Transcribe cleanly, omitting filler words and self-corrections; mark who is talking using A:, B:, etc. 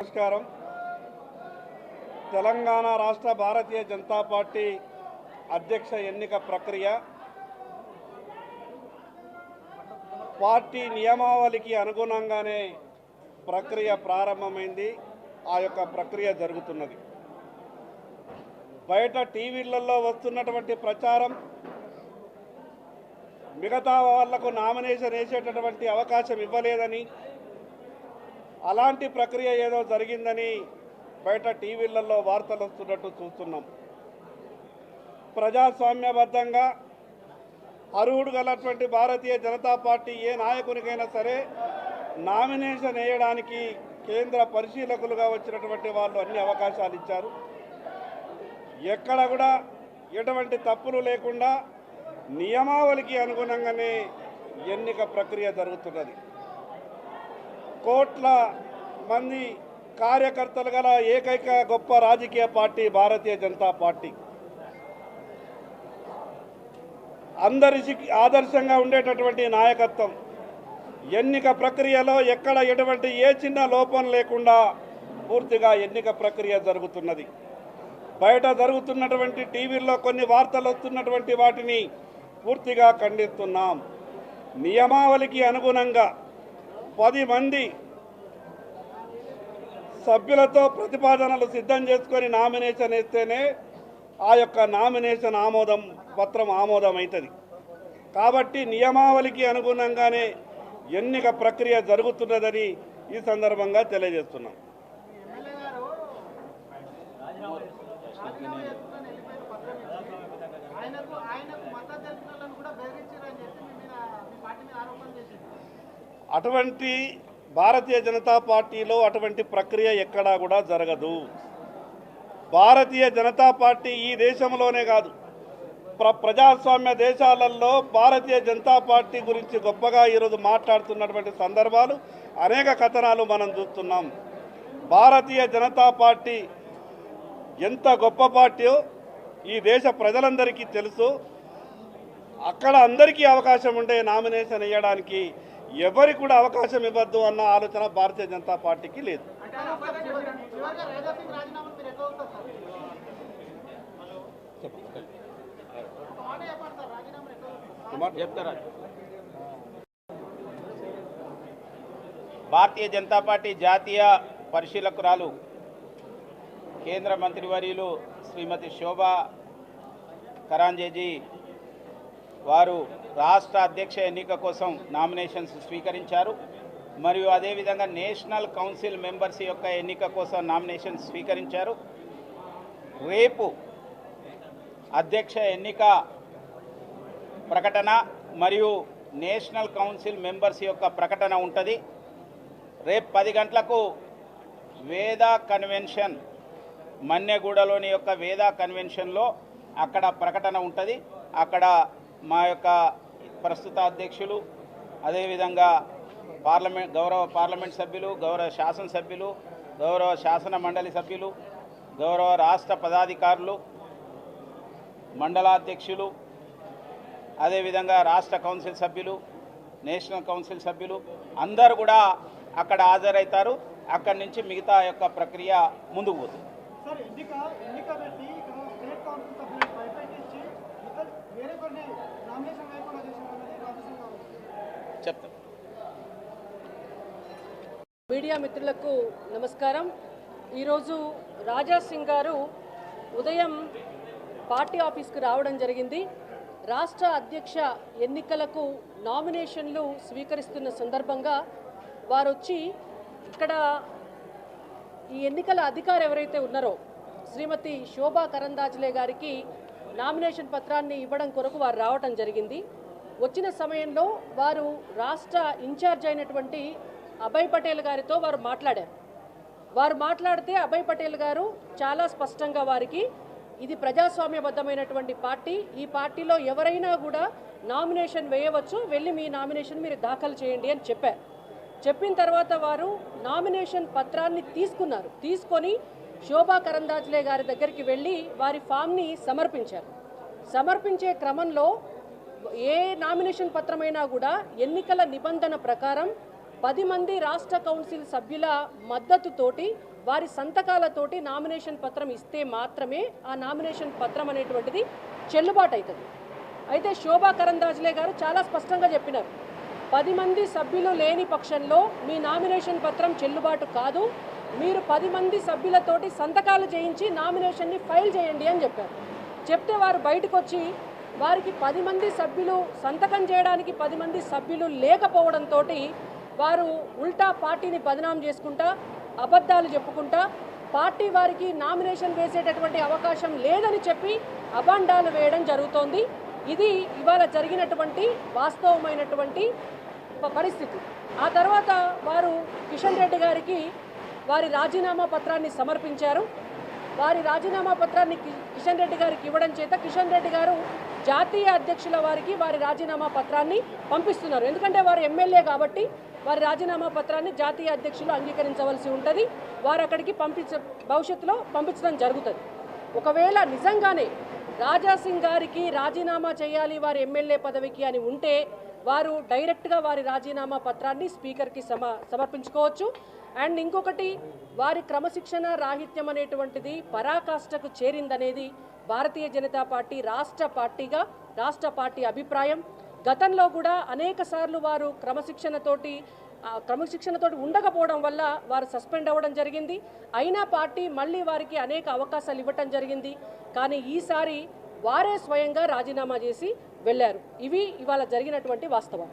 A: నమస్కారం. తెలంగాణ రాష్ట్ర భారతీయ జనతా పార్టీ అధ్యక్ష ఎన్నిక ప్రక్రియ పార్టీ నియమావళికి అనుగుణంగానే ప్రక్రియ ప్రారంభమైంది. ఆ యొక్క ప్రక్రియ జరుగుతున్నది. బయట టీవీలలో వస్తున్నటువంటి ప్రచారం మిగతా వాళ్లకు నామినేషన్ వేసేటటువంటి అవకాశం ఇవ్వలేదని, అలాంటి ప్రక్రియ ఏదో జరిగిందని బయట టీవీలలో వార్తలు వస్తున్నట్టు చూస్తున్నాం. ప్రజాస్వామ్యబద్ధంగా అర్హుడు గలటువంటి భారతీయ జనతా పార్టీ ఏ నాయకునికైనా సరే నామినేషన్ వేయడానికి కేంద్ర పరిశీలకులుగా వచ్చినటువంటి వాళ్ళు అన్ని అవకాశాలు ఇచ్చారు. ఎక్కడ కూడా ఎటువంటి తప్పులు లేకుండా నియమావళికి అనుగుణంగానే ఎన్నిక ప్రక్రియ జరుగుతున్నది. కోట్ల మంది కార్యకర్తలు గల ఏకైక గొప్ప రాజకీయ పార్టీ భారతీయ జనతా పార్టీ. అందరికి ఆదర్శంగా ఉండేటటువంటి నాయకత్వం. ఎన్నిక ప్రక్రియలో ఎక్కడ ఎటువంటి ఏ చిన్న లోపం లేకుండా పూర్తిగా ఎన్నిక ప్రక్రియ జరుగుతున్నది. బయట జరుగుతున్నటువంటి టీవీల్లో కొన్ని వార్తలు వస్తున్నటువంటి వాటిని పూర్తిగా ఖండిస్తున్నాం. నియమావళికి అనుగుణంగా 10 మంది సభ్యులతో ప్రతిపాదనలు సిద్ధం చేసుకొని నామినేషన్ వేస్తేనే ఆ యొక్క నామినేషన్ పత్రం ఆమోదమవుతుంది. కాబట్టి నియమావళికి అనుగుణంగానే ఎన్నిక ప్రక్రియ జరుగుతున్నదని ఈ సందర్భంగా తెలియజేస్తున్నాం. అటువంటి భారతీయ జనతా పార్టీలో అటువంటి ప్రక్రియ ఎక్కడా కూడా జరగదు. భారతీయ జనతా పార్టీ ఈ దేశంలోనే కాదు, ప్రజాస్వామ్య దేశాలలో భారతీయ జనతా పార్టీ గురించి గొప్పగా ఈరోజు మాట్లాడుతున్నటువంటి సందర్భాలు అనేక కథనాలు మనం చూస్తున్నాం. భారతీయ జనతా పార్టీ ఎంత గొప్ప పార్టీయో ఈ దేశ ప్రజలందరికీ తెలుసు. అక్కడ అందరికీ అవకాశం ఉండే నామినేషన్ వేయడానికి ఎవరికి కూడా అవకాశం ఇవ్వద్దు అన్న ఆలోచన భారతీయ జనతా పార్టీకి లేదు.
B: భారతీయ జనతా పార్టీ జాతీయ పరిశీలకురాలు కేంద్ర మంత్రివర్యులు శ్రీమతి శోభా కరాంజేజీ వారు రాష్ట్ర అధ్యక్ష ఎన్నిక కోసం నామినేషన్స్ స్వీకరించారు. మరియు అదేవిధంగా నేషనల్ కౌన్సిల్ మెంబర్స్ యొక్క ఎన్నిక కోసం నామినేషన్స్ స్వీకరించారు. రేపు అధ్యక్ష ఎన్నిక ప్రకటన మరియు నేషనల్ కౌన్సిల్ మెంబర్స్ యొక్క ప్రకటన ఉంటుంది. రేపు 10 గంటలకు వేదా కన్వెన్షన్ మన్నెగూడలోని యొక్క వేదా కన్వెన్షన్లో అక్కడ ప్రకటన ఉంటుంది. అక్కడ మా యొక్క ప్రస్తుత అధ్యక్షులు, అదేవిధంగా గౌరవ పార్లమెంట్ సభ్యులు, గౌరవ శాసనసభ్యులు, గౌరవ శాసన మండలి సభ్యులు, గౌరవ రాష్ట్ర పదాధికారులు, మండలాధ్యక్షులు, అదేవిధంగా రాష్ట్ర కౌన్సిల్ సభ్యులు, నేషనల్ కౌన్సిల్ సభ్యులు అందరూ కూడా అక్కడ హాజరవుతారు. అక్కడి నుంచి మిగతా యొక్క ప్రక్రియ ముందుకు పోతుంది. చెప్తాం.
C: మీడియా మిత్రులకు నమస్కారం. ఈరోజు రాజా సింగ్ గారు ఉదయం పార్టీ ఆఫీస్కి రావడం జరిగింది. రాష్ట్ర అధ్యక్ష ఎన్నికలకు నామినేషన్లు స్వీకరిస్తున్న సందర్భంగా వారు వచ్చి ఇక్కడ ఈ ఎన్నికల అధికారి ఎవరైతే ఉన్నారో శ్రీమతి శోభా కరందాజ్లే గారికి నామినేషన్ పత్రాన్ని ఇవ్వడం కొరకు వారు రావటం జరిగింది. వచ్చిన సమయంలో వారు రాష్ట్ర ఇన్ఛార్జ్ అయినటువంటి అభయ్ పటేల్ గారితో వారు మాట్లాడారు. వారు మాట్లాడితే అభయ్ పటేల్ గారు చాలా స్పష్టంగా వారికి ఇది ప్రజాస్వామ్యబద్ధమైనటువంటి పార్టీ, ఈ పార్టీలో ఎవరైనా కూడా నామినేషన్ వేయవచ్చు, వెళ్ళి మీ నామినేషన్ మీరు దాఖలు చేయండి అని చెప్పారు. చెప్పిన తర్వాత వారు నామినేషన్ పత్రాన్ని తీసుకున్నారు. తీసుకొని శోభా కరందాజ్లే గారి దగ్గరికి వెళ్ళి వారి ఫామ్ని సమర్పించారు. సమర్పించే క్రమంలో ఏ నామినేషన్ పత్రమైనా కూడా ఎన్నికల నిబంధన ప్రకారం 10 మంది రాష్ట్ర కౌన్సిల్ సభ్యుల మద్దతుతోటి వారి సంతకాలతోటి నామినేషన్ పత్రం ఇస్తే మాత్రమే ఆ నామినేషన్ పత్రం అనేటువంటిది చెల్లుబాటు అవుతుంది. అయితే శోభా కరంద్లాజే గారు చాలా స్పష్టంగా చెప్పినారు, 10 మంది సభ్యులు లేని పక్షంలో మీ నామినేషన్ పత్రం చెల్లుబాటు కాదు, మీరు 10 మంది సభ్యులతోటి సంతకాలు చేయించి నామినేషన్ని ఫైల్ చేయండి అని చెప్పారు. చెప్తే వారు బయటకు వచ్చి వారికి 10 మంది సభ్యులు సంతకం చేయడానికి 10 మంది సభ్యులు లేకపోవడంతో వారు ఉల్టా పార్టీని బదనాం చేసుకుంటా అబద్ధాలు చెప్పుకుంటా పార్టీ వారికి నామినేషన్ వేసేటటువంటి అవకాశం లేదని చెప్పి అబాండాలు వేయడం జరుగుతోంది. ఇది ఇవాళ జరిగినటువంటి వాస్తవమైనటువంటి పరిస్థితి. ఆ తర్వాత వారు కిషన్ రెడ్డి గారికి వారి రాజీనామా పత్రాన్ని సమర్పించారు. వారి రాజీనామా పత్రాన్ని కిషన్ రెడ్డి గారికి ఇవ్వడం చేత కిషన్ రెడ్డి గారు జాతీయ అధ్యక్షుల వారికి వారి రాజీనామా పత్రాన్ని పంపిస్తున్నారు. ఎందుకంటే వారు ఎమ్మెల్యే కాబట్టి వారి రాజీనామా పత్రాన్ని జాతీయ అధ్యక్షులు అంగీకరించవలసి ఉంటుంది. వారు అక్కడికి భవిష్యత్తులో పంపించడం జరుగుతుంది. ఒకవేళ నిజంగానే రాజాసింగ్ గారికి రాజీనామా చేయాలి వారి ఎమ్మెల్యే పదవికి అని ఉంటే వారు డైరెక్ట్గా వారి రాజీనామా పత్రాన్ని స్పీకర్కి సమర్పించుకోవచ్చు. అండ్ ఇంకొకటి, వారి క్రమశిక్షణ రాహిత్యం అనేటువంటిది పరాకాష్ఠకు చేరిందనేది భారతీయ జనతా పార్టీ రాష్ట్ర పార్టీ అభిప్రాయం. గతంలో కూడా అనేక సార్లు వారు క్రమశిక్షణతోటి ఉండకపోవడం వల్ల వారు సస్పెండ్ అవ్వడం జరిగింది. అయినా పార్టీ మళ్ళీ వారికి అనేక అవకాశాలు ఇవ్వటం జరిగింది. కానీ ఈసారి వారే స్వయంగా రాజీనామా చేసి వెళ్ళారు. ఇవి ఇవాళ జరిగినటువంటి వాస్తవం.